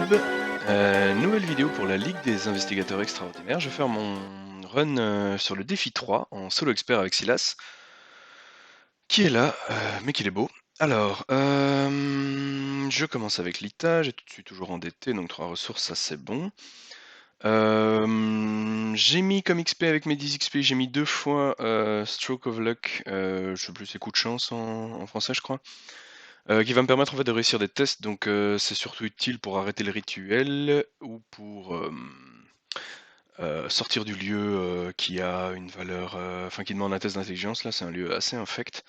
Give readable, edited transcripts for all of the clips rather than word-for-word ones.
YouTube, nouvelle vidéo pour la Ligue des Investigateurs Extraordinaires. Je vais faire mon run sur le défi 3 en solo expert avec Silas, qui est là, mais qu'il est beau. Alors, je commence avec Lita, j'ai tout de suite toujours endetté, donc 3 ressources, ça c'est bon. J'ai mis comme XP avec mes 10 XP, j'ai mis 2 fois Stroke of Luck, je sais plus, c'est coup de chance en français je crois. Qui va me permettre en fait de réussir des tests, donc c'est surtout utile pour arrêter le rituel ou pour sortir du lieu qui a une valeur, enfin qui demande un test d'intelligence. Là, c'est un lieu assez infect.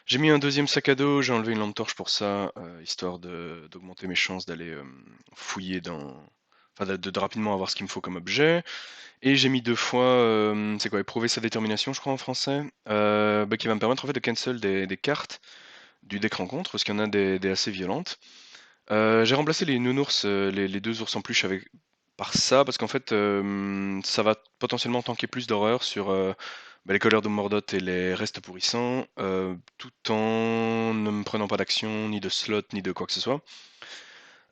J'ai mis un deuxième sac à dos, j'ai enlevé une lampe torche pour ça, histoire d'augmenter mes chances d'aller fouiller dans. Enfin, de rapidement avoir ce qu'il me faut comme objet. Et j'ai mis 2 fois, c'est quoi, éprouver sa détermination, je crois en français, qui va me permettre en fait de cancel des cartes du deck rencontre, parce qu'il y en a des assez violentes. J'ai remplacé les nounours, les 2 ours en peluche par ça, parce qu'en fait, ça va potentiellement tanker plus d'horreur sur les colères de Mordot et les restes pourrissants, tout en ne me prenant pas d'action, ni de slot, ni de quoi que ce soit.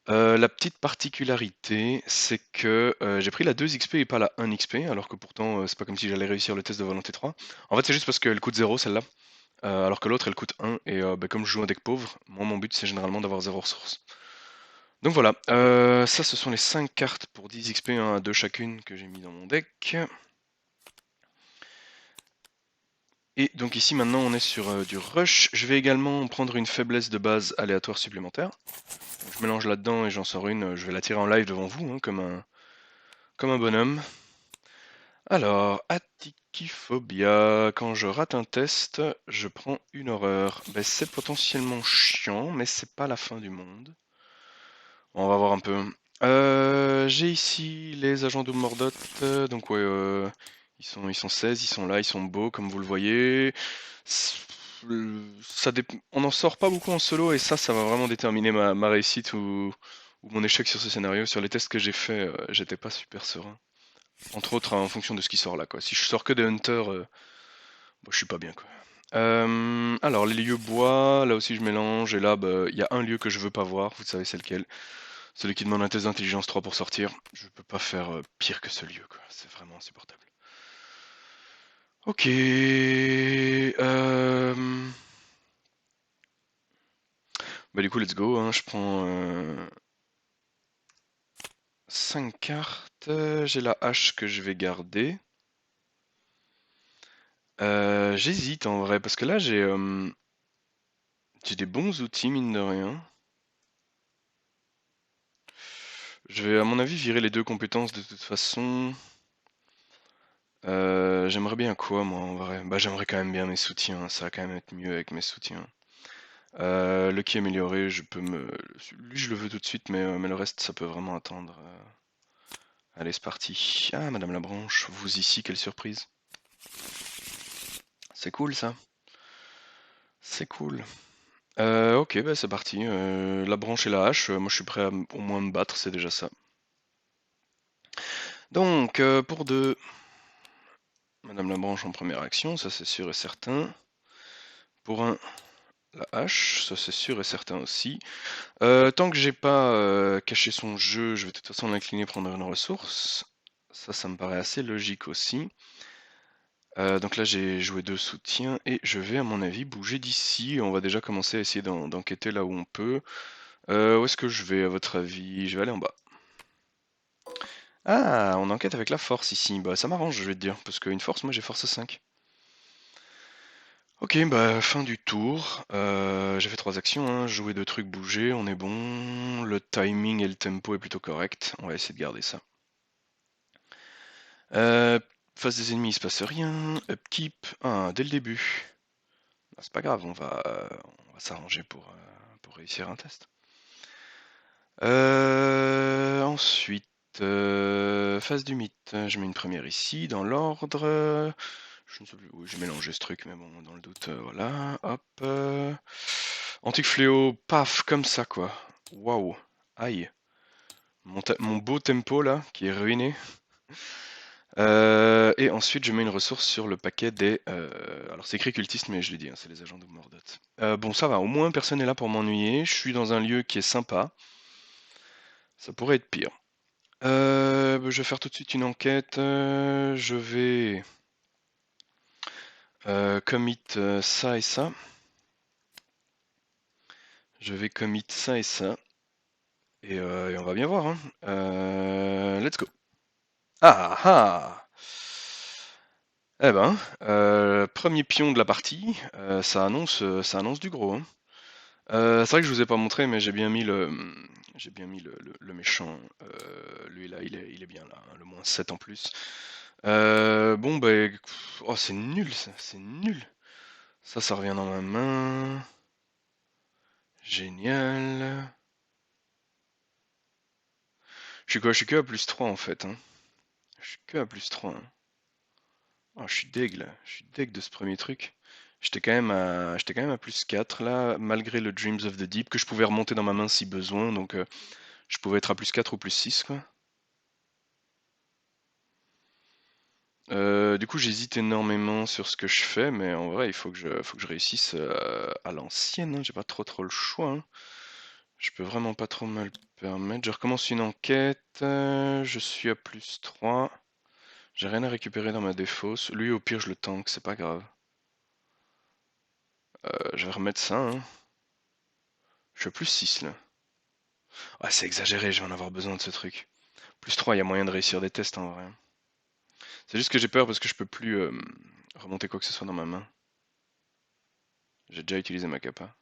La petite particularité, c'est que j'ai pris la 2 XP et pas la 1 XP, alors que pourtant, c'est pas comme si j'allais réussir le test de volonté 3. En fait, c'est juste parce qu'elle coûte 0 celle-là, alors que l'autre elle coûte 1, et comme je joue un deck pauvre, moi mon but c'est généralement d'avoir 0 ressources. Donc voilà, ça ce sont les 5 cartes pour 10 XP, 1 à 2 chacune que j'ai mis dans mon deck. Et donc ici maintenant on est sur du rush. Je vais également prendre une faiblesse de base aléatoire supplémentaire. Donc, je mélange là-dedans et j'en sors une, je vais la tirer en live devant vous, hein, comme un bonhomme. Alors, Atikiphobia, quand je rate un test, je prends une horreur. Ben, c'est potentiellement chiant, mais c'est pas la fin du monde. On va voir un peu. J'ai ici les agents de Mordot, donc ouais, ils sont 16, ils sont là, ils sont beaux comme vous le voyez. On n'en sort pas beaucoup en solo et ça va vraiment déterminer ma réussite ou mon échec sur ce scénario. Sur les tests que j'ai fait, j'étais pas super serein. Entre autres en fonction de ce qui sort là, quoi. Si je sors que des hunters, je suis pas bien, quoi. Alors les lieux bois, là aussi je mélange et là il y a un lieu que je veux pas voir, vous savez c'est lequel. Celui qui demande un test d'intelligence 3 pour sortir. Je peux pas faire pire que ce lieu, quoi. C'est vraiment insupportable. Ok. Bah du coup, let's go. Hein. Je prends 5 cartes. J'ai la hache que je vais garder. J'hésite en vrai, parce que là, j'ai des bons outils, mine de rien. Je vais, à mon avis, virer les 2 compétences de toute façon. J'aimerais bien quoi, moi, en vrai? Bah, j'aimerais quand même bien mes soutiens. Ça va quand même être mieux avec mes soutiens. Le qui est amélioré, je peux me. Lui, je le veux tout de suite, mais le reste, ça peut vraiment attendre. Allez, c'est parti. Ah, Madame la Branche, vous ici, quelle surprise. C'est cool ça. C'est cool. Ok, bah c'est parti. La branche et la hache, moi je suis prêt à au moins me battre, c'est déjà ça. Donc, pour 2, Madame la Branche en première action, ça c'est sûr et certain. Pour 1, la hache, ça c'est sûr et certain aussi. Tant que j'ai pas caché son jeu, je vais de toute façon l'incliner prendre une ressource. Ça me paraît assez logique aussi. Donc là j'ai joué 2 soutiens et je vais à mon avis bouger d'ici. On va déjà commencer à essayer d'enquêter là où on peut. Où est-ce que je vais à votre avis? Je vais aller en bas. Ah, on enquête avec la force ici. Bah ça m'arrange je vais te dire, parce qu'une force, moi j'ai force 5. Ok, bah fin du tour. J'ai fait 3 actions, hein. Jouer 2 trucs, bouger, on est bon. Le timing et le tempo est plutôt correct. On va essayer de garder ça. Face des ennemis, il se passe rien. Upkeep, ah, dès le début. Bah, c'est pas grave, on va s'arranger pour réussir un test. Ensuite, phase du mythe. Je mets une première ici, dans l'ordre. Je ne sais plus où j'ai mélangé ce truc, mais bon, dans le doute, voilà. Hop. Antique fléau, paf, comme ça, quoi. Waouh. Aïe. Mon beau tempo, là, qui est ruiné. Et ensuite, je mets une ressource sur le paquet des... alors, c'est écrit cultiste, mais je l'ai dit, hein, c'est les agents de Mordot. Bon, ça va, au moins, personne n'est là pour m'ennuyer. Je suis dans un lieu qui est sympa. Ça pourrait être pire. Bah, je vais faire tout de suite une enquête. Je vais commit ça et ça. Je vais commit ça et ça. Et on va bien voir, hein. Let's go. Ah ah! Eh ben, premier pion de la partie, ça annonce du gros, hein. C'est vrai que je vous ai pas montré, mais j'ai bien mis le méchant. Lui là, il est bien là, hein, le -7 en plus. Bon bah, oh c'est nul ça, c'est nul. Ça revient dans ma main. Génial. Je suis quoi? Je suis que à +3 en fait, hein. Je suis que à +3, hein. Oh, je suis deg là, je suis deg de ce premier truc. J'étais quand même à +4 là, malgré le Dreams of the Deep, que je pouvais remonter dans ma main si besoin, donc je pouvais être à +4 ou +6 quoi. Du coup j'hésite énormément sur ce que je fais, mais en vrai il faut que je réussisse à l'ancienne, hein. J'ai pas trop le choix, hein. Je peux vraiment pas trop me le permettre. Je recommence une enquête, je suis à +3. J'ai rien à récupérer dans ma défausse. Lui au pire je le tank, c'est pas grave. Je vais remettre ça, hein. Je suis à +6 là. Ah, c'est exagéré, je vais en avoir besoin de ce truc. +3, il y a moyen de réussir des tests en vrai. C'est juste que j'ai peur parce que je peux plus remonter quoi que ce soit dans ma main. J'ai déjà utilisé ma capa.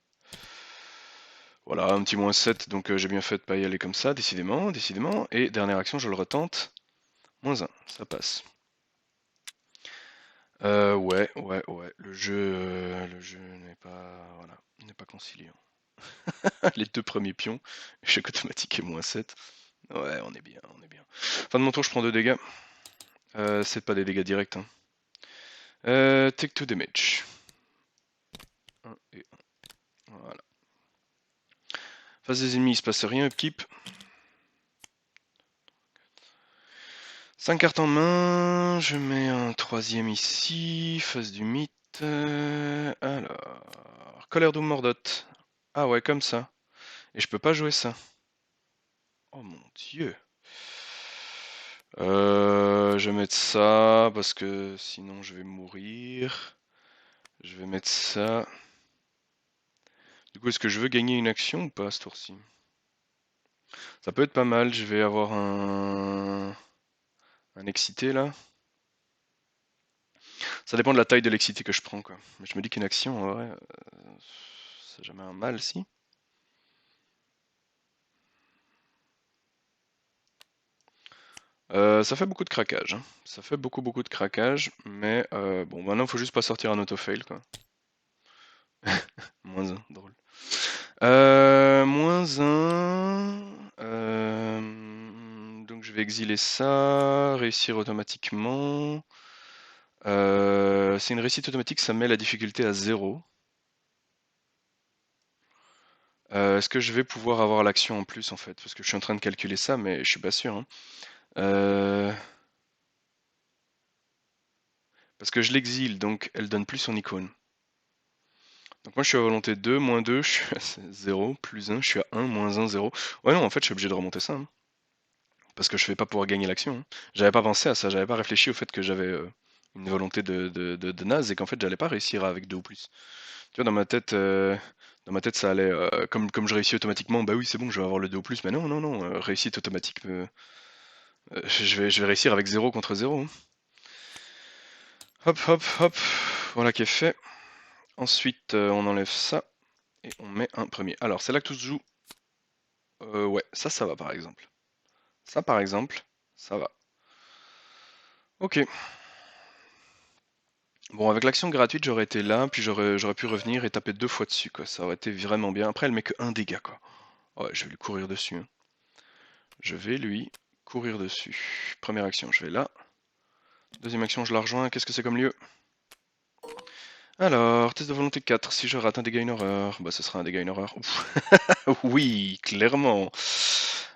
Voilà, un petit -7, donc j'ai bien fait de pas y aller comme ça, décidément, décidément. Et dernière action, je le retente. -1, ça passe. Ouais. Le jeu n'est pas, voilà, n'est pas conciliant. Les deux premiers pions, échec automatique et -7. Ouais, on est bien, on est bien. Fin de mon tour, je prends 2 dégâts. C'est pas des dégâts directs, hein. Take 2 damage. 1 et 1. Voilà. Face des ennemis, il se passe rien, upkeep. 5 cartes en main, je mets un troisième ici, face du mythe. Alors, Colère Doom Mordot. Ah ouais, comme ça. Et je peux pas jouer ça. Oh mon dieu. Je vais mettre ça parce que sinon je vais mourir. Je vais mettre ça. Du coup, est-ce que je veux gagner une action ou pas ce tour-ci? Ça peut être pas mal, je vais avoir un excité là. Ça dépend de la taille de l'excité que je prends quoi. Mais je me dis qu'une action en vrai, c'est jamais un mal si. Ça fait beaucoup de craquage, hein. Ça fait beaucoup de craquage, mais bon maintenant faut juste pas sortir un auto-fail quoi. -1, drôle. -1. Donc je vais exiler ça, réussir automatiquement. C'est une réussite automatique, ça met la difficulté à 0. Est-ce que je vais pouvoir avoir l'action en plus en fait? Parce que je suis en train de calculer ça, mais je suis pas sûr, hein. Parce que je l'exile, donc elle donne plus son icône. Donc moi je suis à volonté 2, -2, je suis à 0, +1, je suis à 1, -1, 0. Ouais non, en fait je suis obligé de remonter ça, hein. Parce que je vais pas pouvoir gagner l'action, hein. J'avais pas pensé à ça, j'avais pas réfléchi au fait que j'avais une volonté de naze et qu'en fait j'allais pas réussir avec 2 ou plus. Tu vois, dans ma tête ça allait, comme je réussis automatiquement, bah oui c'est bon, je vais avoir le 2 ou plus, mais non, réussite automatique, je vais réussir avec 0 contre 0, hein. Hop, hop, hop, voilà qui est fait. Ensuite on enlève ça et on met un premier. Alors c'est là que tout se joue. Ouais, ça va par exemple. Ça par exemple, ça va. Ok. Bon, avec l'action gratuite, j'aurais été là, puis j'aurais pu revenir et taper 2 fois dessus, quoi. Ça aurait été vraiment bien. Après, elle met que 1 dégât, quoi. Ouais, je vais lui courir dessus, hein. Je vais lui courir dessus. Première action, je vais là. Deuxième action, je la rejoins. Qu'est-ce que c'est comme lieu? Alors, test de volonté 4. Si je rate un dégât, une horreur. Bah, ce sera un dégât, une horreur. Oui, clairement.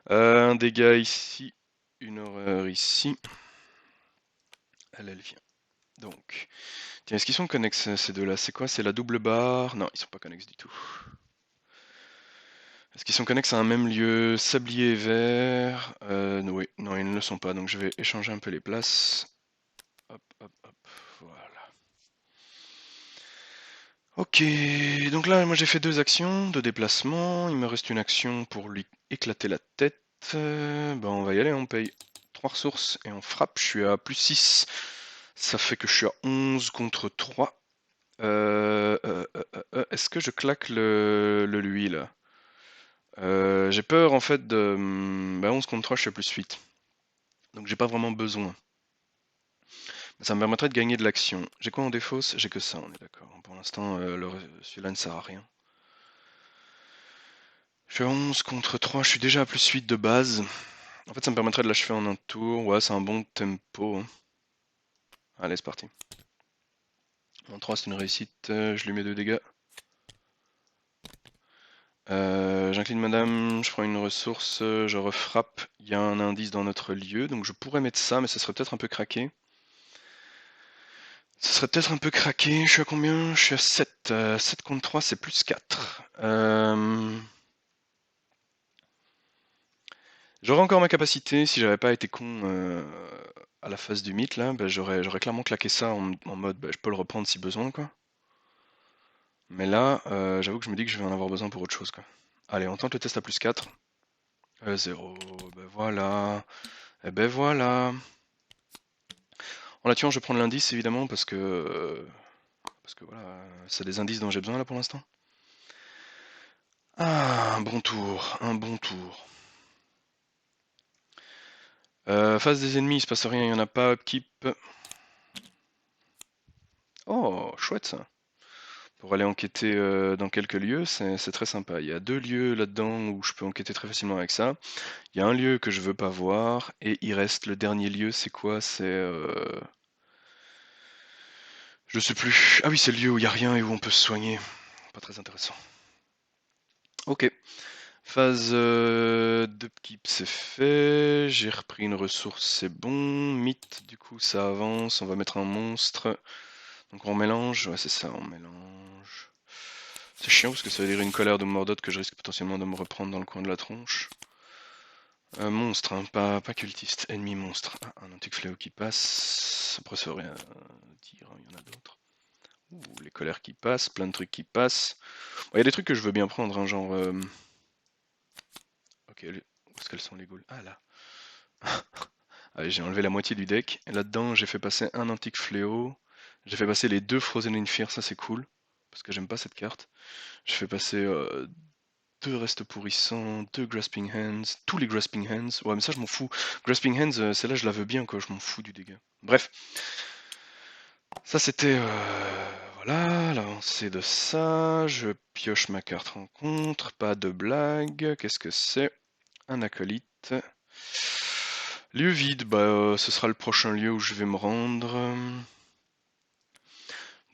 Un dégât ici, une horreur ici. Elle vient. Donc, tiens, est-ce qu'ils sont connexes ces deux-là? C'est quoi? C'est la double barre? Non, ils sont pas connexes du tout. Est-ce qu'ils sont connexes à un même lieu? Sablier et vert. Oui, non, ils ne le sont pas, donc je vais échanger un peu les places. Hop, hop, hop, voilà. Ok, donc là, moi j'ai fait 2 actions de déplacement. Il me reste une action pour lui éclater la tête. Ben, on va y aller, on paye 3 ressources et on frappe. Je suis à plus 6. Ça fait que je suis à 11 contre 3. Est-ce que je claque le lui là? J'ai peur en fait de. Bah 11 contre 3, je suis à plus 8. Donc j'ai pas vraiment besoin. Ça me permettrait de gagner de l'action. J'ai quoi en défausse? J'ai que ça, on est d'accord. Pour l'instant, celui-là ne sert à rien. Je suis à 11 contre 3, je suis déjà à plus 8 de base. En fait, ça me permettrait de l'achever en un tour. Ouais, c'est un bon tempo, hein. Allez, c'est parti. En 3, c'est une réussite. Je lui mets 2 dégâts. J'incline madame, je prends une ressource, je refrappe. Il y a un indice dans notre lieu, donc je pourrais mettre ça, mais ça serait peut-être un peu craqué. Ce serait peut-être un peu craqué. Je suis à combien? Je suis à 7. 7 contre 3, c'est plus 4. J'aurais encore ma capacité, si j'avais pas été con à la phase du mythe, là, bah, j'aurais clairement claqué ça en mode bah, je peux le reprendre si besoin, quoi. Mais là, j'avoue que je me dis que je vais en avoir besoin pour autre chose, quoi. Allez, on tente le test à plus 4. 0. Ben voilà. Et ben voilà. En la tuant, je vais prendre l'indice, évidemment, parce que voilà, c'est des indices dont j'ai besoin, là, pour l'instant. Ah, un bon tour, un bon tour. Face des ennemis, il se passe rien, il n'y en a pas. Upkeep. Oh, chouette ça. Pour aller enquêter dans quelques lieux, c'est très sympa. Il y a 2 lieux là-dedans où je peux enquêter très facilement avec ça. Il y a un lieu que je veux pas voir, et il reste le dernier lieu, c'est quoi? Je sais plus. Ah oui, c'est le lieu où il n'y a rien et où on peut se soigner. Pas très intéressant. Ok. Phase d'upkeep, c'est fait. J'ai repris une ressource, c'est bon. Mythe, du coup, ça avance. On va mettre un monstre. Donc on mélange. Ouais, c'est ça, on mélange. C'est chiant parce que ça veut dire une colère de Mordot que je risque potentiellement de me reprendre dans le coin de la tronche. Monstre, hein, pas cultiste. Ennemi monstre. Ah, un antique fléau qui passe. Après, ça veut rien dire, hein, il y en a d'autres. Ouh, les colères qui passent, plein de trucs qui passent. Il y a des trucs que je veux bien prendre, hein, genre. Ok, où est-ce qu'elles sont les ghouls? Ah là. Allez, j'ai enlevé la moitié du deck. Et là-dedans, j'ai fait passer un antique fléau. J'ai fait passer les 2 Frozen in Fear, ça c'est cool. Parce que j'aime pas cette carte. J'ai fait passer 2 restes pourrissants, 2 Grasping Hands, tous les Grasping Hands. Ouais, mais ça je m'en fous. Grasping Hands, celle-là je la veux bien, quoi. Je m'en fous du dégât. Bref. Ça c'était voilà, l'avancée de ça. Je pioche ma carte rencontre. Pas de blague. Qu'est-ce que c'est? Un acolyte. Lieu vide, bah ce sera le prochain lieu où je vais me rendre.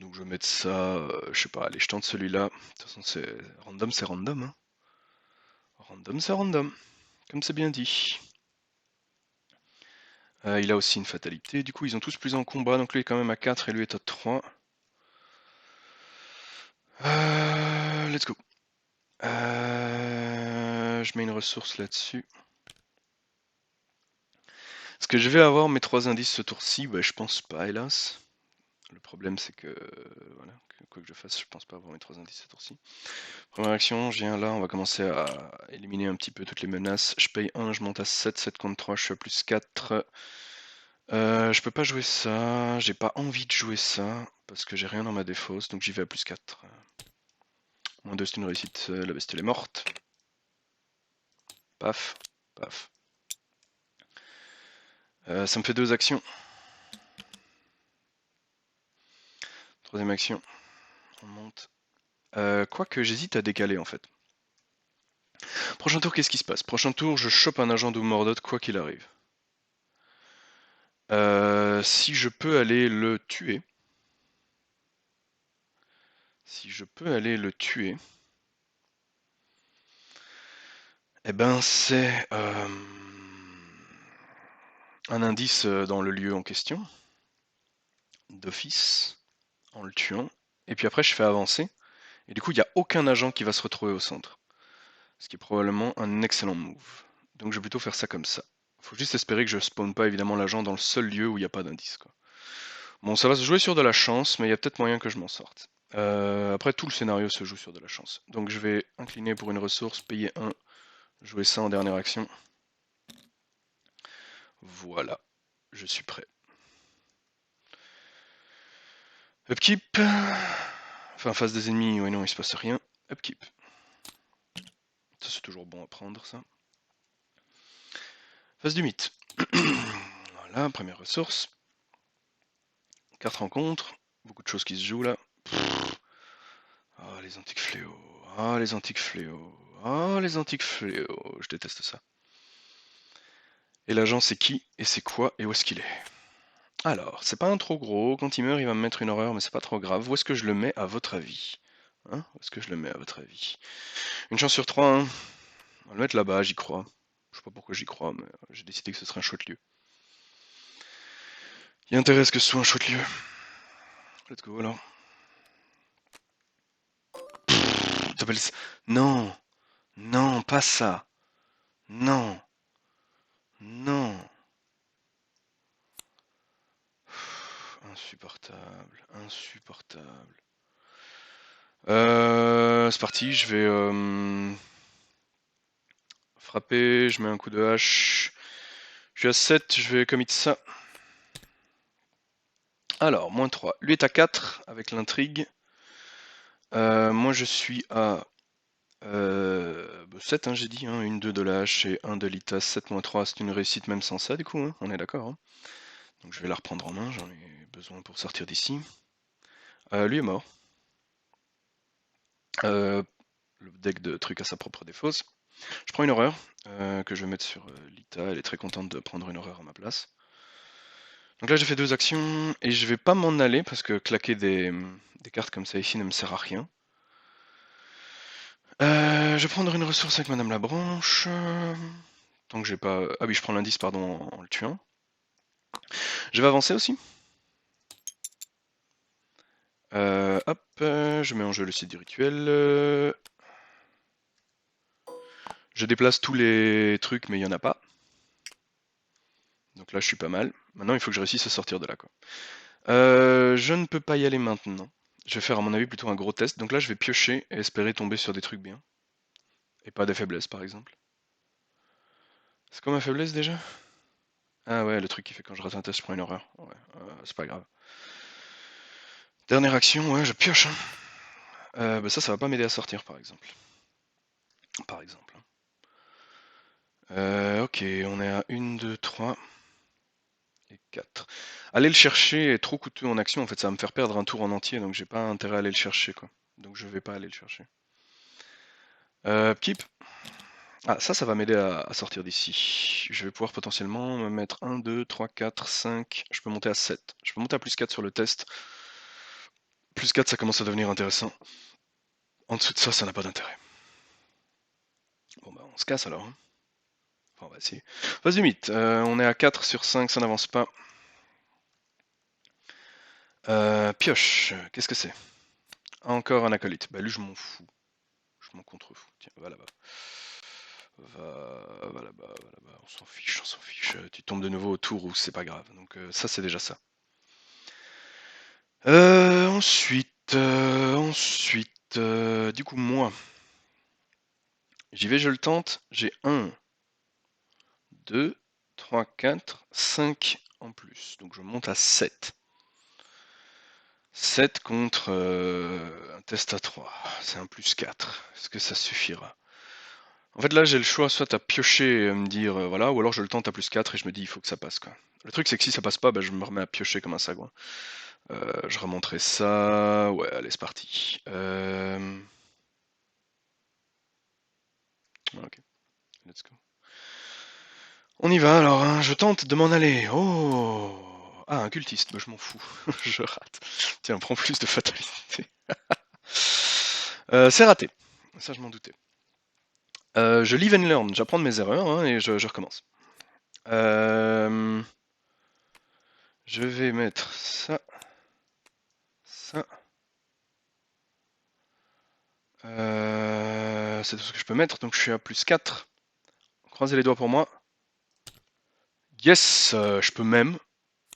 Donc je vais mettre ça, je sais pas, allez je tente celui-là. De toute façon c'est random, hein. Random c'est random, comme c'est bien dit. Il a aussi une fatalité, du coup ils ont tous plus en combat, donc lui est quand même à 4 et lui est à 3. Let's go. Je mets une ressource là-dessus. Est-ce que je vais avoir mes 3 indices ce tour-ci? Bah je pense pas, hélas. Le problème c'est que, voilà, quoi que je fasse, je pense pas avoir mes 3 indices ce tour-ci. Première action, je viens là, on va commencer à éliminer un petit peu toutes les menaces. Je paye 1, je monte à 7, 7 contre 3, je suis à plus 4. Je peux pas jouer ça, j'ai pas envie de jouer ça, parce que j'ai rien dans ma défausse, donc j'y vais à plus 4. Moins 2 c'est une réussite, la bestiole est morte. Paf, paf. Ça me fait 2 actions. Troisième action, on monte. Quoique j'hésite à décaler en fait. Prochain tour, qu'est-ce qui se passe? Prochain tour, je chope un agent de Mordot quoi qu'il arrive. Si je peux aller le tuer. Si je peux aller le tuer. Eh ben c'est un indice dans le lieu en question. D'office. En le tuant. Et puis après je fais avancer. Et du coup il n'y a aucun agent qui va se retrouver au centre. Ce qui est probablement un excellent move. Donc je vais plutôt faire ça comme ça. Faut juste espérer que je spawn pas évidemment l'agent dans le seul lieu où il n'y a pas d'indice, quoi. Bon, ça va se jouer sur de la chance, mais il y a peut-être moyen que je m'en sorte. Après, tout le scénario se joue sur de la chance. Donc je vais incliner pour une ressource, payer 1, jouer ça en dernière action. Voilà, je suis prêt. Upkeep. Enfin, face des ennemis, ouais non, il se passe rien. Upkeep. Ça c'est toujours bon à prendre, ça. Face du mythe. Voilà, première ressource. Carte rencontre. Beaucoup de choses qui se jouent là. Ah, les antiques fléaux. Ah, les antiques fléaux. Ah, les antiques fléaux. Je déteste ça. Et l'agent, c'est qui, et c'est quoi, et où est-ce qu'il est? Alors, c'est pas un trop gros. Quand il meurt, il va me mettre une horreur, mais c'est pas trop grave. Où est-ce que je le mets, à votre avis? Hein? Où est-ce que je le mets, à votre avis? Une chance sur 3, hein. On va le mettre là-bas, j'y crois. Je sais pas pourquoi j'y crois, mais j'ai décidé que ce serait un chouette lieu. Il y a intérêt à ce que ce soit un chouette lieu. Let's go, alors. Non! Non, pas ça! Non! Non! Insupportable, insupportable. C'est parti, je vais frapper, je mets un coup de hache. Je suis à 7, je vais commit ça. Alors, moins 3. Lui est à 4 avec l'intrigue. Moi je suis à 7, hein, j'ai dit. Hein, une 2 de la hache et 1 de l'ITAS. 7 moins 3, c'est une réussite même sans ça, du coup. Hein, on est d'accord. Hein. Donc je vais la reprendre en main, j'en ai besoin pour sortir d'ici. Lui est mort. Le deck de trucs à sa propre défausse. Je prends une horreur que je vais mettre sur Lita. Elle est très contente de prendre une horreur à ma place. Donc là j'ai fait 2 actions et je vais pas m'en aller parce que claquer des cartes comme ça ici ne me sert à rien. Je vais prendre une ressource avec Madame la Branche. Tant que j'ai pas. Ah oui, je prends l'indice, pardon, en le tuant. Je vais avancer aussi. Hop, je mets en jeu le site du rituel. Je déplace tous les trucs, mais il n'y en a pas. Donc là, je suis pas mal. Maintenant, il faut que je réussisse à sortir de là, quoi. Je ne peux pas y aller maintenant. Je vais faire, à mon avis, plutôt un gros test. Donc là, je vais piocher et espérer tomber sur des trucs bien. Et pas des faiblesses, par exemple. C'est quoi ma faiblesse déjà? Ah ouais, le truc qui fait quand je rate un test, je prends une horreur. Ouais, c'est pas grave. Dernière action, ouais, je pioche. Hein. Ça va pas m'aider à sortir, par exemple. Par exemple. Ok, on est à 1, 2, 3 et 4. Aller le chercher est trop coûteux en action, en fait, ça va me faire perdre un tour en entier, donc j'ai pas intérêt à aller le chercher, quoi. Donc je vais pas aller le chercher. Keep. Ah, ça va m'aider à sortir d'ici. Je vais pouvoir potentiellement me mettre 1, 2, 3, 4, 5. Je peux monter à 7. Je peux monter à plus 4 sur le test. Plus 4, ça commence à devenir intéressant. En dessous de ça, ça n'a pas d'intérêt. Bon bah on se casse alors. Hein. Enfin, on va essayer. Vas-y, mythe. On est à 4 sur 5, ça n'avance pas. Pioche. Qu'est-ce que c'est? Encore un acolyte. Bah lui, je m'en fous. Je m'en contrefous. Tiens, va là-bas. Va là-bas, va là-bas. On s'en fiche, on s'en fiche. Tu tombes de nouveau au tour où c'est pas grave. Donc ça, c'est déjà ça. Ensuite, du coup, moi, j'y vais, je le tente. J'ai 1, 2, 3, 4, 5 en plus. Donc je monte à 7. 7 contre un test à 3. C'est un plus 4. Est-ce que ça suffira? En fait, là, j'ai le choix soit à piocher et me dire voilà, ou alors je le tente à plus 4 et je me dis il faut que ça passe, quoi. Le truc, c'est que si ça passe pas, bah, je me remets à piocher comme un sagouin. Je remonterai ça. Ouais, allez, c'est parti. Ok, let's go. On y va alors, hein. Je tente de m'en aller. Oh! Ah, un cultiste, bah, je m'en fous. Je rate. Tiens, prends plus de fatalité. C'est raté. Ça, je m'en doutais. Je live and learn. J'apprends de mes erreurs hein, et je recommence. Je vais mettre ça. Ça. C'est tout ce que je peux mettre, donc je suis à plus 4. Croisez les doigts pour moi. Yes, je peux même.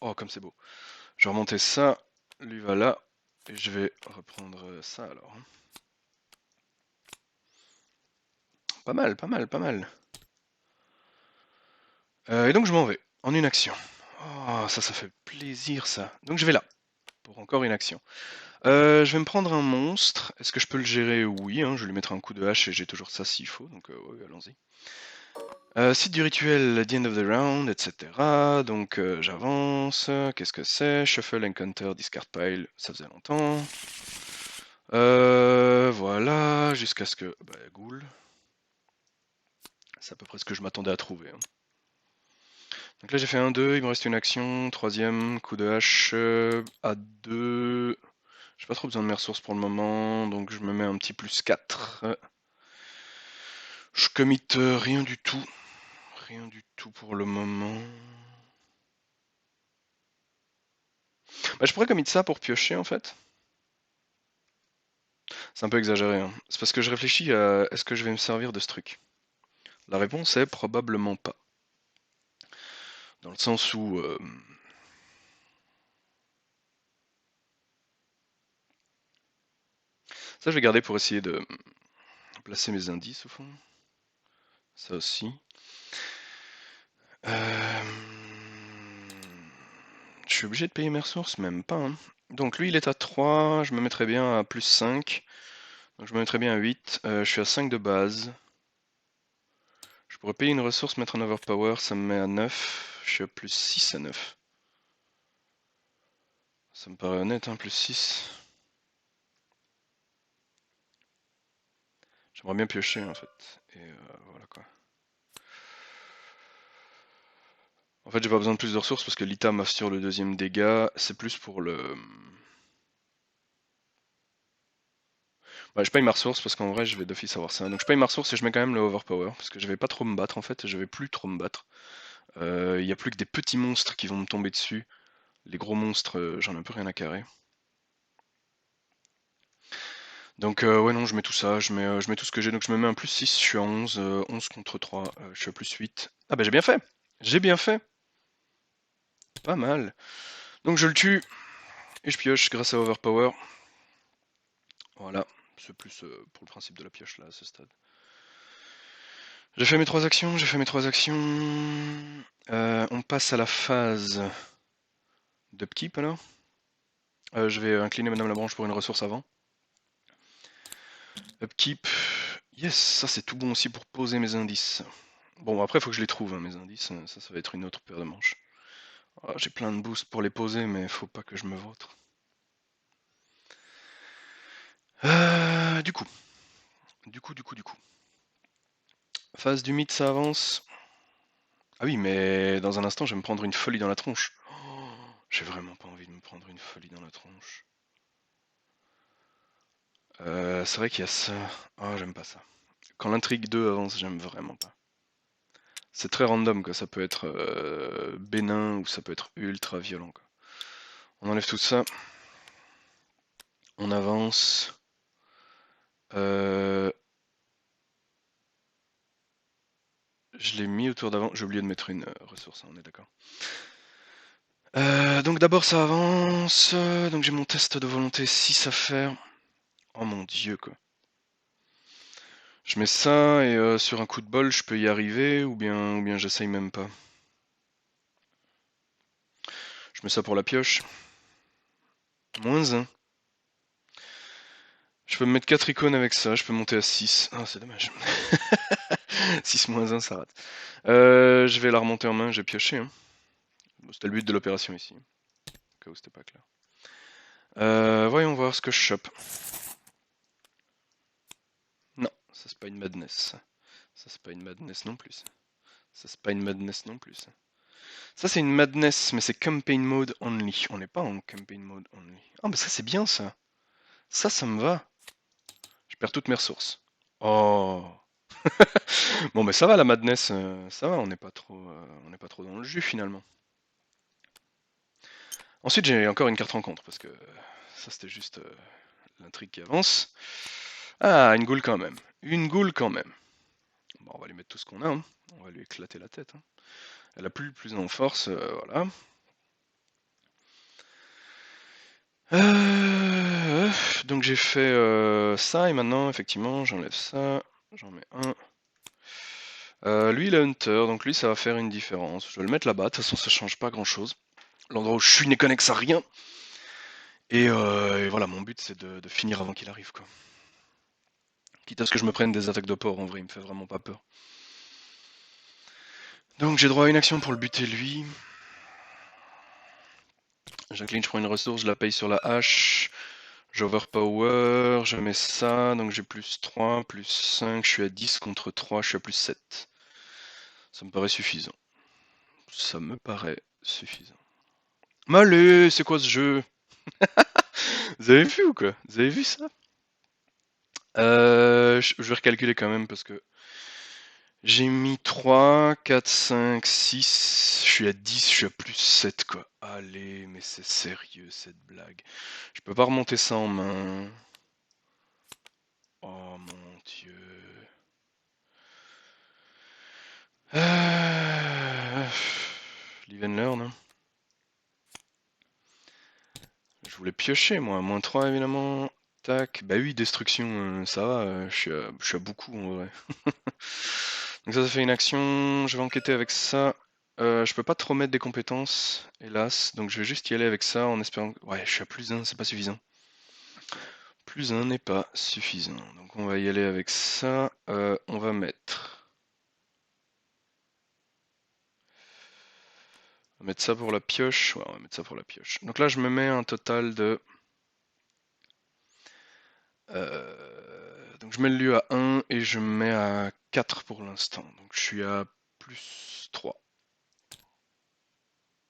Oh, comme c'est beau. Je vais remonter ça, lui va là, et je vais reprendre ça alors. Pas mal, pas mal, pas mal. Et donc je m'en vais, en une action. Oh, ça fait plaisir ça. Donc je vais là, pour encore une action. Je vais me prendre un monstre. Est-ce que je peux le gérer? Oui, hein, je vais lui mettre un coup de hache et j'ai toujours ça s'il faut, donc ouais, allons-y. Site du rituel, the end of the round, etc. Donc j'avance. Qu'est-ce que c'est? Shuffle, encounter, discard pile. Ça faisait longtemps. Voilà, jusqu'à ce que... Bah, ghoul. C'est à peu près ce que je m'attendais à trouver, hein. Donc là j'ai fait 1-2, il me reste une action. Troisième, coup de hache à 2. J'ai pas trop besoin de mes ressources pour le moment, donc je me mets un petit plus 4. Je commit rien du tout. Rien du tout pour le moment. Bah, je pourrais commit ça pour piocher en fait. C'est un peu exagéré, hein. C'est parce que je réfléchis à est-ce que je vais me servir de ce truc. La réponse est probablement pas. Dans le sens où... Ça je vais garder pour essayer de placer mes indices au fond. Ça aussi. Je suis obligé de payer mes ressources? Même pas, hein. Donc lui il est à 3, je me mettrais bien à plus 5. Donc je me mettrais bien à 8. Je suis à 5 de base. Je pourrais payer une ressource, mettre un overpower, ça me met à 9. Je suis à plus 6 à 9. Ça me paraît honnête, hein, plus 6. J'aimerais bien piocher en fait. Et voilà quoi. En fait j'ai pas besoin de plus de ressources parce que l'ITA m'assure le deuxième dégât. C'est plus pour le... Bah, je paye ma ressource parce qu'en vrai je vais d'office avoir ça. Donc je paye ma ressource et je mets quand même le overpower. Parce que je vais pas trop me battre en fait. Et je vais plus trop me battre. Il y a plus que des petits monstres qui vont me tomber dessus. Les gros monstres, j'en ai un peu rien à carrer. Donc ouais non, je mets tout ça, je mets tout ce que j'ai, donc je me mets un plus 6, je suis à 11, 11 contre 3, je suis à plus 8. Ah bah j'ai bien fait! J'ai bien fait! Pas mal. Donc je le tue, et je pioche grâce à Overpower. Voilà, c'est plus pour le principe de la pioche là à ce stade. J'ai fait mes 3 actions, j'ai fait mes 3 actions. On passe à la phase d'upkeep alors. Je vais incliner Madame Labranche pour une ressource avant. Upkeep, yes, ça c'est tout bon aussi pour poser mes indices. Bon, après, il faut que je les trouve, hein, mes indices. Ça va être une autre paire de manches. Ah, j'ai plein de boosts pour les poser, mais faut pas que je me vautre. Du coup. Phase du mythe, ça avance. Ah oui, mais dans un instant, je vais me prendre une folie dans la tronche. Oh, j'ai vraiment pas envie de me prendre une folie dans la tronche. C'est vrai qu'il y a ça. Ah, j'aime pas ça. Quand l'intrigue 2 avance, j'aime vraiment pas. C'est très random, quoi. Ça peut être bénin ou ça peut être ultra violent, quoi. On enlève tout ça. On avance. Je l'ai mis autour d'avant. J'ai oublié de mettre une ressource, hein, on est d'accord. Donc d'abord ça avance. Donc j'ai mon test de volonté 6 à faire. Oh mon dieu quoi. Je mets ça et sur un coup de bol je peux y arriver ou bien j'essaye même pas. Je mets ça pour la pioche. Moins 1. Je peux me mettre 4 icônes avec ça, je peux monter à 6. Ah c'est dommage. 6 moins 1 ça rate. Je vais la remonter en main, j'ai pioché. Hein. Bon, c'était le but de l'opération ici. Au cas où c'était pas clair. Voyons voir ce que je chope. Non, ça c'est pas une madness. Ça c'est pas une madness non plus. Ça c'est pas une madness non plus. Ça c'est une madness, mais c'est campaign mode only. On n'est pas en campaign mode only. Ah mais ça c'est bien ça. Ça me va. Je perds toutes mes ressources. Oh. Bon mais ça va la madness, ça va, on n'est pas trop dans le jus finalement. Ensuite j'ai encore une carte rencontre parce que ça c'était juste l'intrigue qui avance. Ah, une goule quand même. Une goule quand même. Bon, on va lui mettre tout ce qu'on a, hein. On va lui éclater la tête, hein. Elle a plus en force, voilà. Euh, donc j'ai fait ça, et maintenant, effectivement, j'enlève ça. J'en mets un. Lui, il a Hunter, donc lui, ça va faire une différence. Je vais le mettre là-bas, de toute façon, ça change pas grand-chose. L'endroit où je suis n'est connexe à rien. Et voilà, mon but, c'est de finir avant qu'il arrive, quoi. Quitte à ce que je me prenne des attaques de porc, en vrai, il me fait vraiment pas peur. Donc j'ai droit à une action pour le buter, lui. Jacqueline, je prends une ressource, je la paye sur la hache. J'overpower, je mets ça, donc j'ai plus 3, plus 5, je suis à 10 contre 3, je suis à plus 7. Ça me paraît suffisant. Ça me paraît suffisant. Mais allez, c'est quoi ce jeu? Vous avez vu ou quoi? Vous avez vu ça? Je vais recalculer quand même parce que j'ai mis 3, 4, 5, 6, je suis à 10, je suis à plus 7 quoi. Allez, mais c'est sérieux cette blague. Je peux pas remonter ça en main. Oh mon dieu. Live and learn, hein. Je voulais piocher moi, moins 3 évidemment. Tac, bah oui, destruction, ça va, je suis à beaucoup en vrai. Donc ça fait une action, je vais enquêter avec ça. Je peux pas trop mettre des compétences, hélas, donc je vais juste y aller avec ça en espérant... Ouais, je suis à plus 1, c'est pas suffisant. Plus 1 n'est pas suffisant, donc on va y aller avec ça. On va mettre... On va mettre ça pour la pioche, ouais, on va mettre ça pour la pioche. Donc là je me mets un total de... Donc je mets le lieu à 1 et je me mets à 4 pour l'instant. Donc je suis à plus 3.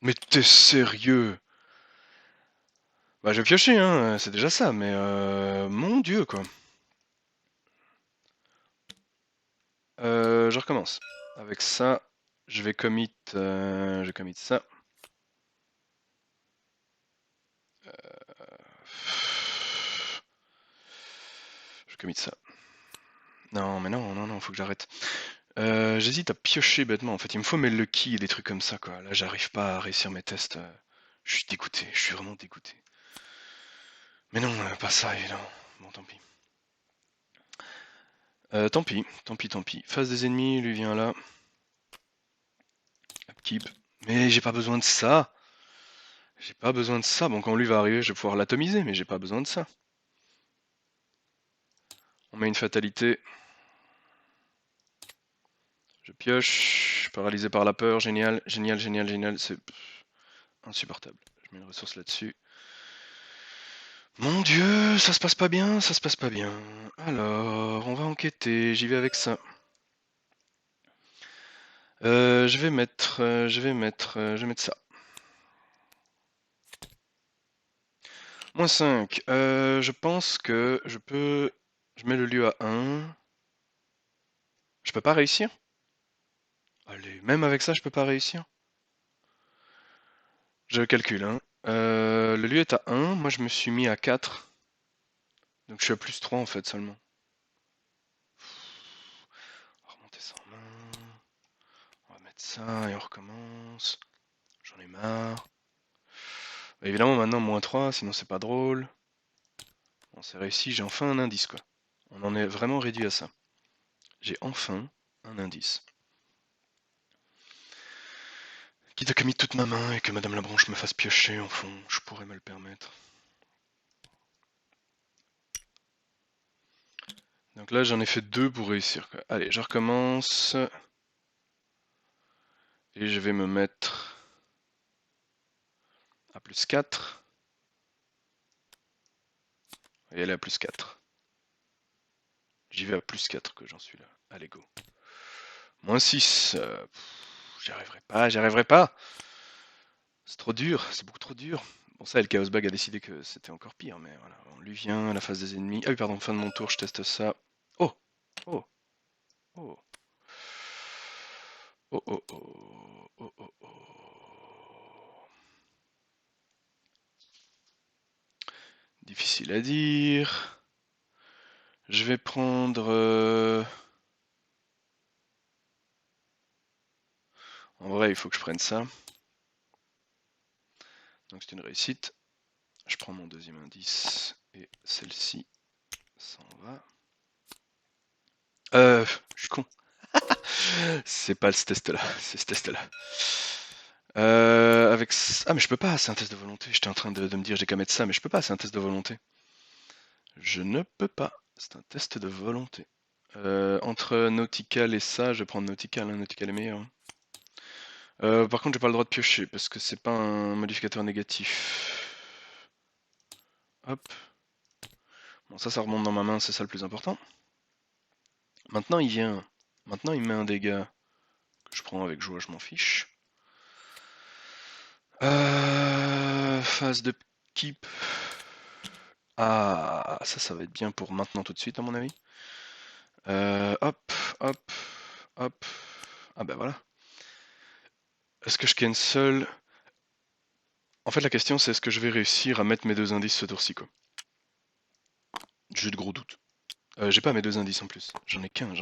Mais t'es sérieux? Bah je vais piocher, hein, c'est déjà ça, mais mon dieu quoi. Je recommence. Avec ça, je commit ça. Je commit ça. Non, mais non, non, non, faut que j'arrête. J'hésite à piocher bêtement. En fait, il me faut mes lucky et des trucs comme ça, quoi. Là, j'arrive pas à réussir mes tests. Je suis dégoûté. Je suis vraiment dégoûté. Mais non, pas ça, évidemment. Bon, tant pis. Tant pis, tant pis, tant pis. Face des ennemis, lui vient là. Upkeep. Mais j'ai pas besoin de ça. J'ai pas besoin de ça. Bon, quand lui va arriver, je vais pouvoir l'atomiser, mais j'ai pas besoin de ça. On met une fatalité. Je pioche. Paralysé par la peur. Génial, génial, génial, génial. C'est insupportable. Je mets une ressource là-dessus. Mon dieu, ça se passe pas bien, ça se passe pas bien. Alors, on va enquêter, j'y vais avec ça. Je vais mettre, je vais mettre ça. Moins 5. Je pense que je peux... Je mets le lieu à 1. Je peux pas réussir? Allez, même avec ça, je peux pas réussir? Je calcule, hein. Le lieu est à 1, moi je me suis mis à 4. Donc je suis à plus 3 en fait seulement. On va remonter ça en main. On va mettre ça et on recommence. J'en ai marre. Bah, évidemment maintenant moins 3, sinon c'est pas drôle. Bon, c'est réussi, j'ai enfin un indice quoi. On en est vraiment réduit à ça. J'ai enfin un indice. Quitte à que mis toute ma main et que Madame Labranche me fasse piocher en fond, je pourrais me le permettre. Donc là j'en ai fait 2 pour réussir quoi. Allez, je recommence. Et je vais me mettre à plus 4. Et elle est à plus 4. J'y vais à plus 4 que j'en suis là. Allez go. Moins 6. J'y arriverai pas, j'y arriverai pas. C'est trop dur, c'est beaucoup trop dur. Bon ça, le Chaos Bag a décidé que c'était encore pire, mais voilà. On lui vient à la phase des ennemis. Ah oui, pardon, fin de mon tour, je teste ça. Oh. Oh. Oh. Oh oh oh. Oh oh oh. Difficile à dire. Je vais prendre... En vrai, il faut que je prenne ça. Donc c'est une réussite. Je prends mon deuxième indice et celle-ci s'en va. Je suis con. C'est pas ce test-là, c'est ce test-là. Ah mais je peux pas, c'est un test de volonté. J'étais en train de me dire j'ai qu'à mettre ça, mais je peux pas, c'est un test de volonté. Je ne peux pas, c'est un test de volonté. Entre Nautical et ça, je vais prendre Nautical, hein, Nautical est meilleur. Par contre, j'ai pas le droit de piocher parce que c'est pas un modificateur négatif. Hop. Bon, ça remonte dans ma main, c'est ça le plus important. Maintenant, il vient. Maintenant, il met un dégât que je prends avec joie, je m'en fiche. Phase de keep. Ah, ça va être bien pour maintenant tout de suite, à mon avis. Hop, hop, hop. Ah ben voilà. Est-ce que je cancel? En fait, la question, c'est est-ce que je vais réussir à mettre mes deux indices ce tour-ci, quoi. J'ai de gros doutes. J'ai pas mes deux indices en plus. J'en ai qu'un.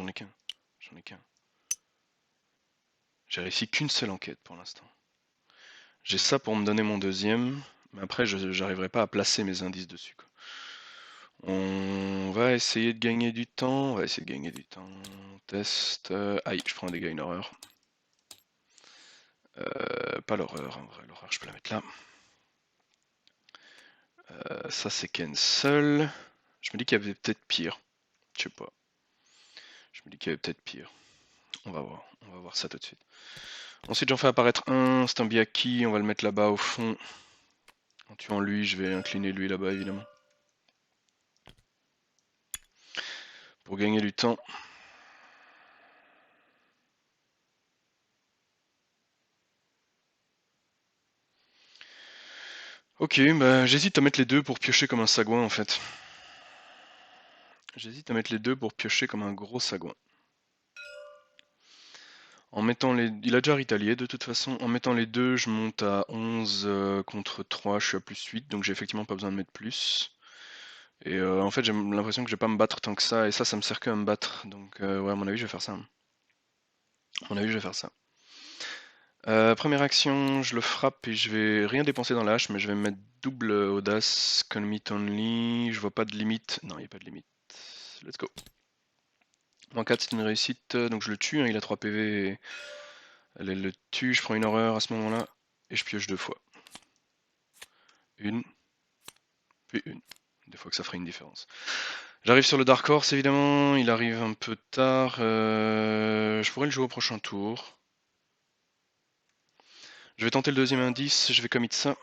J'ai réussi qu'une seule enquête pour l'instant. J'ai ça pour me donner mon deuxième, mais après, j'arriverai pas à placer mes indices dessus, quoi. On va essayer de gagner du temps. Test. Aïe, je prends un dégât, une horreur. Pas l'horreur, en vrai. L'horreur, je peux la mettre là. Ça, c'est cancel. Je me dis qu'il y avait peut-être pire. Je sais pas. Je me dis qu'il y avait peut-être pire. On va voir ça tout de suite. Ensuite, j'en fais apparaître un. C'est un Biaki. On va le mettre là-bas au fond. En tuant lui, je vais incliner lui là-bas, évidemment. Pour gagner du temps. Ok, bah j'hésite à mettre les deux pour piocher comme un sagouin en fait. J'hésite à mettre les deux pour piocher comme un gros sagouin. En mettant les... Il a déjà retalié de toute façon. En mettant les deux, je monte à 11 contre 3, je suis à plus 8, donc j'ai effectivement pas besoin de mettre plus. Et en fait, j'ai l'impression que je vais pas me battre tant que ça, et ça me sert que à me battre. Donc ouais, à mon avis, je vais faire ça. À mon avis, je vais faire ça. Première action, je le frappe et je vais rien dépenser dans la hache, mais je vais me mettre double audace, Calm It Only, je vois pas de limite. Non, il n'y a pas de limite. Let's go. Moins 4, c'est une réussite, donc je le tue, hein, il a 3 PV. Et elle le tue, je prends une horreur à ce moment-là, et je pioche deux fois. Une, puis une. Des fois que ça ferait une différence. J'arrive sur le Dark Horse, évidemment, il arrive un peu tard. Je pourrais le jouer au prochain tour. Je vais tenter le deuxième indice, je vais commit ça.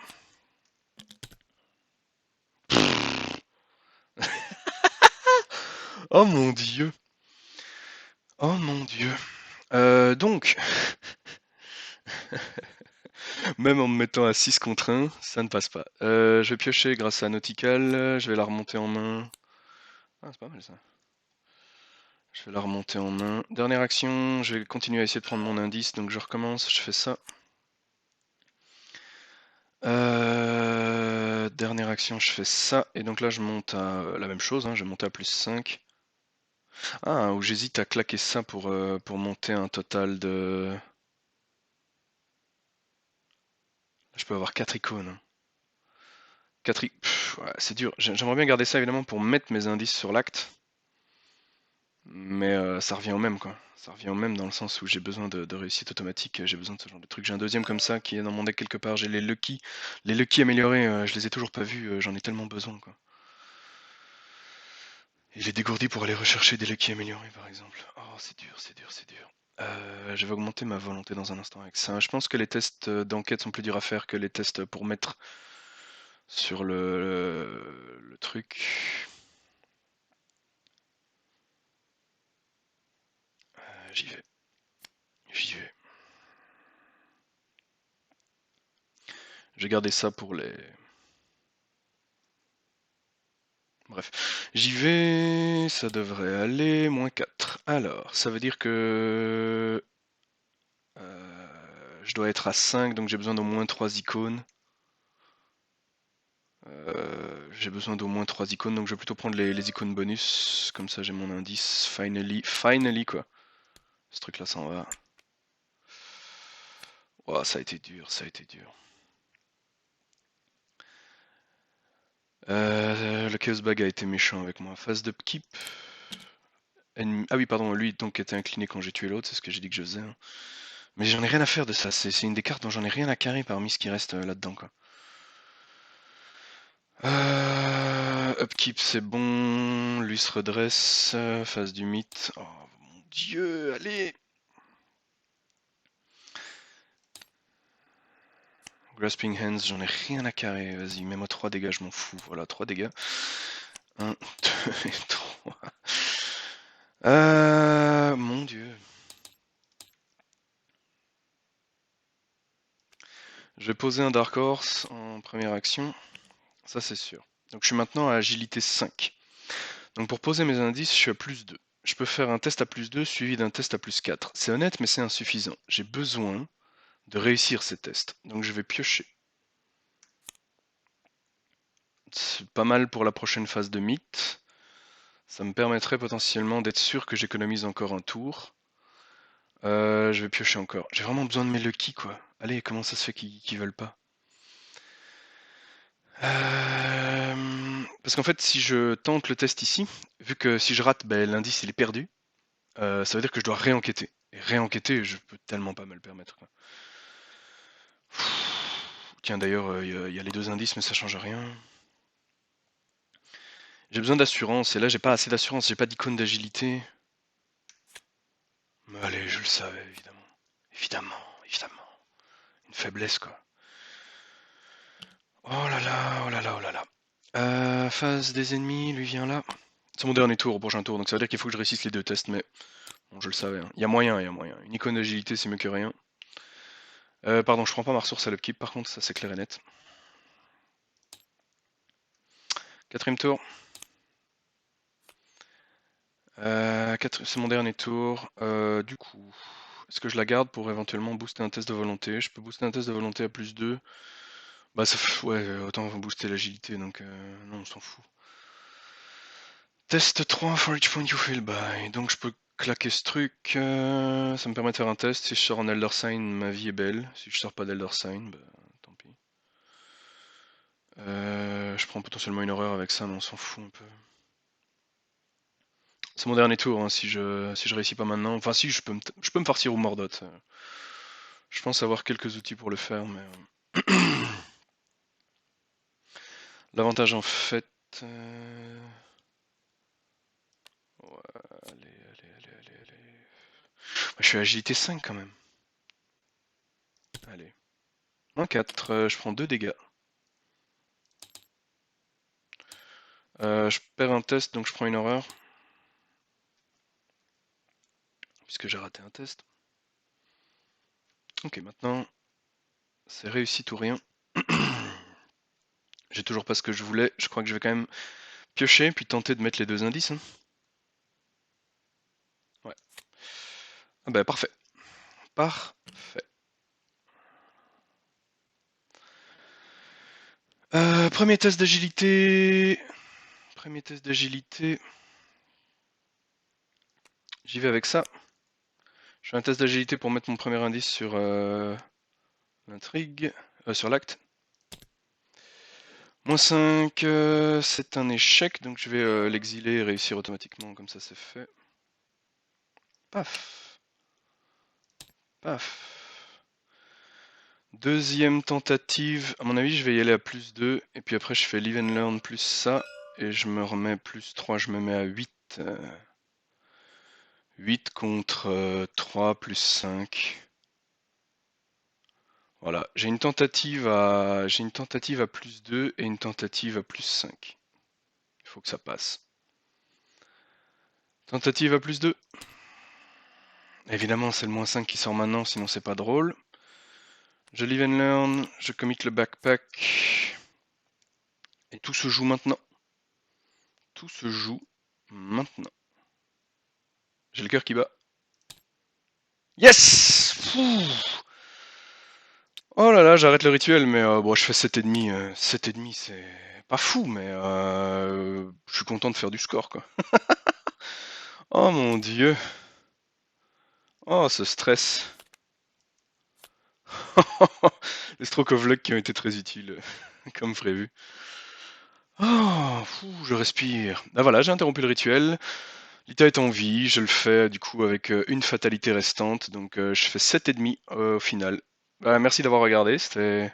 Oh mon dieu. Oh mon dieu. Donc, même en me mettant à 6 contre 1, ça ne passe pas. Je vais piocher grâce à Nautical, je vais la remonter en main. Ah, c'est pas mal ça. Je vais la remonter en main. Dernière action, je vais continuer à essayer de prendre mon indice, donc je recommence, je fais ça. Dernière action, je fais ça, et donc là je monte à la même chose, hein, je vais monter à plus 5. Ah, où j'hésite à claquer ça pour monter un total de... Je peux avoir 4 icônes, hein. Ouais, c'est dur. J'aimerais bien garder ça évidemment pour mettre mes indices sur l'acte. Mais ça revient au même quoi. Ça revient au même dans le sens où j'ai besoin de réussite automatique, j'ai besoin de ce genre de truc. J'ai un deuxième comme ça qui est dans mon deck quelque part. J'ai les Lucky. Les Lucky améliorés, je les ai toujours pas vus, j'en ai tellement besoin quoi. Il est dégourdi pour aller rechercher des Lucky améliorés par exemple. Oh c'est dur, c'est dur, c'est dur. Je vais augmenter ma volonté dans un instant avec ça. Je pense que les tests d'enquête sont plus durs à faire que les tests pour mettre sur le truc. J'y vais. J'y vais. J'ai gardé ça pour les... Bref. J'y vais, ça devrait aller, moins 4. Alors, ça veut dire que... je dois être à 5, donc j'ai besoin d'au moins 3 icônes. j'ai besoin d'au moins 3 icônes, donc je vais plutôt prendre les icônes bonus, comme ça j'ai mon indice. Finally quoi. Ce truc là s'en va. Oh, ça a été dur, ça a été dur. Le Chaos Bag a été méchant avec moi. Phase d'upkeep. Ah oui, pardon, lui donc était incliné quand j'ai tué l'autre, c'est ce que j'ai dit que je faisais. Hein. Mais j'en ai rien à faire de ça, c'est une des cartes dont j'en ai rien à carrer parmi ce qui reste là-dedans quoi. Upkeep c'est bon, lui se redresse, phase du mythe. Oh mon dieu, allez! Grasping Hands, j'en ai rien à carrer, vas-y, mets-moi 3 dégâts, je m'en fous. Voilà, 3 dégâts. 1, 2 et 3. Mon dieu. Je vais poser un Dark Horse en première action, ça c'est sûr. Donc je suis maintenant à agilité 5. Donc pour poser mes indices, je suis à plus 2. Je peux faire un test à plus 2 suivi d'un test à plus 4. C'est honnête, mais c'est insuffisant. J'ai besoin de réussir ces tests. Donc je vais piocher. C'est pas mal pour la prochaine phase de mythe. Ça me permettrait potentiellement d'être sûr que j'économise encore un tour. Je vais piocher encore. J'ai vraiment besoin de mes lucky quoi. Allez, comment ça se fait qu'ils veulent pas? Parce qu'en fait, si je tente le test ici, vu que si je rate, ben, l'indice il est perdu, ça veut dire que je dois réenquêter. Et réenquêter, je peux tellement pas me le permettre. Quoi. Tiens, d'ailleurs, il y a les 2 indices, mais ça change rien. J'ai besoin d'assurance, et là j'ai pas assez d'assurance, j'ai pas d'icône d'agilité. Mais allez, je le savais, évidemment. Évidemment. Une faiblesse, quoi. Oh là là, oh là là, oh là là. Phase des ennemis, lui vient là. C'est mon dernier tour au prochain tour, donc ça veut dire qu'il faut que je réussisse les 2 tests, mais bon, je le savais. Hein. Il y a moyen. Une icône d'agilité, c'est mieux que rien. Pardon, je prends pas ma ressource à l'upkeep, par contre, ça c'est clair et net. 4ème tour. C'est mon dernier tour. Du coup, est-ce que je la garde pour éventuellement booster un test de volonté? Je peux booster un test de volonté à plus 2. Bah, ouais, autant booster l'agilité, donc non, on s'en fout. Test 3 for each point you fail by. Donc je peux claquer ce truc. Ça me permet de faire un test. Si je sors en Elder Sign, ma vie est belle. Si je sors pas d'Elder Sign, bah tant pis. Je prends potentiellement une horreur avec ça, mais on s'en fout un peu. C'est mon dernier tour, hein, si je réussis pas maintenant. Enfin si, je peux me farcir au Mordot. Je pense avoir quelques outils pour le faire, mais... L'avantage en fait... Ouais, allez. Je suis à agilité 5 quand même. Allez. Moins 4, je prends 2 dégâts. Je perds un test, donc je prends une horreur. Puisque j'ai raté un test. Ok, maintenant, c'est réussi ou rien. J'ai toujours pas ce que je voulais. Je crois que je vais quand même piocher, puis tenter de mettre les 2 indices. Hein. Ouais. Ah bah parfait. Parfait. Premier test d'agilité. J'y vais avec ça. Je fais un test d'agilité pour mettre mon premier indice sur l'intrigue. Sur l'acte. Moins 5, c'est un échec, donc je vais l'exiler et réussir automatiquement, comme ça c'est fait. Paf. Deuxième tentative, à mon avis je vais y aller à plus 2, et puis après je fais live and learn plus ça, et je me remets plus 3, je me mets à 8. 8 contre 3 plus 5. Voilà, j'ai une tentative à plus 2 et une tentative à plus 5. Il faut que ça passe. Tentative à plus 2. Évidemment, c'est le moins 5 qui sort maintenant, sinon c'est pas drôle. Je live and learn, je commit le backpack. Et tout se joue maintenant. J'ai le cœur qui bat. Yes! Oh là là, j'arrête le rituel, mais bon, je fais 7,5. 7,5, c'est pas fou, mais je suis content de faire du score, quoi. Oh mon Dieu! Oh, ce stress! Les strokes of luck qui ont été très utiles, comme prévu. Oh, je respire. Ah voilà, j'ai interrompu le rituel. Lita est en vie, je le fais du coup avec une fatalité restante, donc je fais 7,5 au final. Bah, merci d'avoir regardé, c'était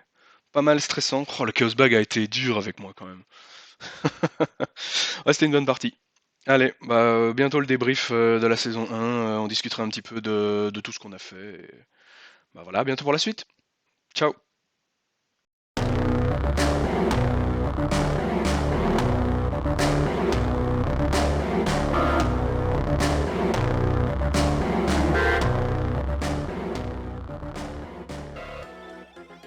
pas mal stressant. Oh, le Chaos Bag a été dur avec moi quand même. Ouais, c'était une bonne partie. Allez, bah, bientôt le débrief de la saison 1, on discutera un petit peu de tout ce qu'on a fait. Et bah voilà, à bientôt pour la suite. Ciao!